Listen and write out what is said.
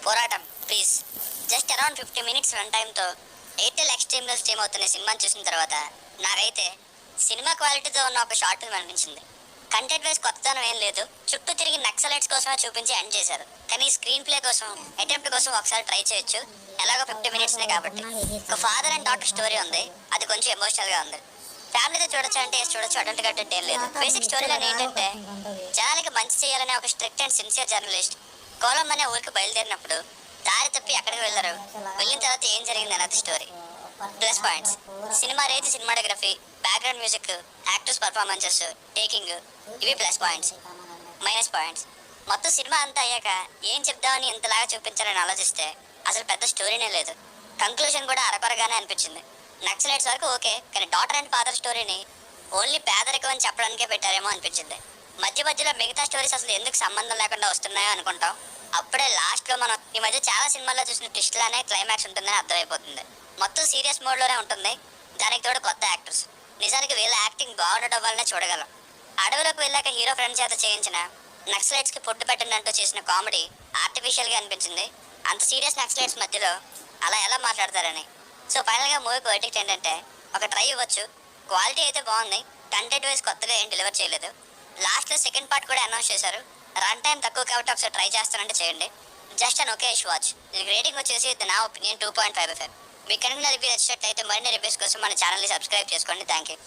పోరాటం please. Just around 50 minutes run టైంతో ఎయిర్టెల్ ఎక్స్ట్రీమ్లో స్ట్రీమ్ అవుతున్న సినిమాని చూసిన తర్వాత నాకైతే సినిమా క్వాలిటీతో ఉన్న ఒక షార్ట్ ఫిల్మ్ అనిపించింది. కంటెంట్ వైజ్ కొత్తదనం ఏం లేదు, చుట్టూ తిరిగి నక్సలైట్స్ కోసమే చూపించి ఎండ్ చేశారు. కానీ స్క్రీన్ ప్లే కోసం, అటెంప్ట్ కోసం ఒకసారి ట్రై చేయొచ్చు, ఎలాగో 50 మినిట్స్నే కాబట్టి. ఒక ఫాదర్ అండ్ డాటర్ స్టోరీ ఉంది, అది కొంచెం ఎమోషనల్గా ఉంది. ఫ్యామిలీతో చూడొచ్చు అంటే చూడొచ్చు, అటువంటి కంటెంట్ ఏం లేదు. బేసిక్ స్టోరీ లైన్ ఏంటంటే, జనాలకి మంచి చేయాలనే ఒక స్ట్రిక్ట్ అండ్ సిన్సియర్ జర్నలిస్ట్ కోలం అనే ఊరికి బయలుదేరినప్పుడు దారి తప్పి ఎక్కడికి వెళ్ళారు, వెళ్ళిన తర్వాత ఏం జరిగింది అన్నది story. Plus points: cinema range, cinematography, background music, actors performances, taking, ఇవి ప్లస్ పాయింట్స్. మైనస్ పాయింట్స్: మొత్తం సినిమా అంతా అయ్యాక ఏం చెప్దామని ఇంతలాగా చూపించాలని ఆలోచిస్తే అసలు పెద్ద స్టోరీనే లేదు. కంక్లూజన్ కూడా అరకొరగానే అనిపించింది. నక్సలైట్స్ వరకు ఓకే, కానీ డాటర్ అండ్ ఫాదర్ స్టోరీని ఓన్లీ పేదరికం అని చెప్పడానికే పెట్టారేమో అనిపించింది. మధ్య మధ్యలో మిగతా స్టోరీస్ అసలు ఎందుకు సంబంధం లేకుండా వస్తున్నాయో అనుకుంటాం. అప్పుడే లాస్ట్లో మనం ఈ మధ్య చాలా సినిమాల్లో చూసిన ట్విస్ట్ లానే క్లైమాక్స్ ఉంటుందని అర్థమైపోతుంది. మొత్తం సీరియస్ మోడ్లోనే ఉంటుంది, దానికి తోడు కొత్త యాక్టర్స్. నిజానికి వీళ్ళ యాక్టింగ్ బాగుండడం వల్లనే చూడగలం. అడవిలోకి వెళ్ళాక హీరో ఫ్రెండ్ చేత చేయించిన నక్సలైట్స్కి పొట్టు పెట్టినట్టు చేసిన కామెడీ ఆర్టిఫిషియల్గా అనిపించింది. అంత సీరియస్ నక్సలైట్స్ మధ్యలో అలా ఎలా మాట్లాడతారని. సో ఫైనల్గా మూవీకి వర్డిక్ట్ ఏంటంటే, ఒక ట్రై ఇవ్వచ్చు, క్వాలిటీ అయితే బాగుంది, కంటెంట్ వైజ్ కొత్తగా ఏం డెలివర్ చేయలేదు. లాస్ట్లో సెకండ్ పార్ట్ కూడా అనౌన్స్ చేశారు. రన్ టైం తక్కువ కాబట్టి ఒకసారి ట్రై చేస్తానంటే చేయండి. Just an okay watch. దీనికి రేటింగ్ వచ్చేసి నా ఒపీనియన్ 2.5. మీకు కనుక రివ్యూ నచ్చినట్లయితే మరిన్ని రివ్యూస్ కోసం మన ఛానల్ని సబ్స్క్రైబ్ చేసుకోండి. Thank you.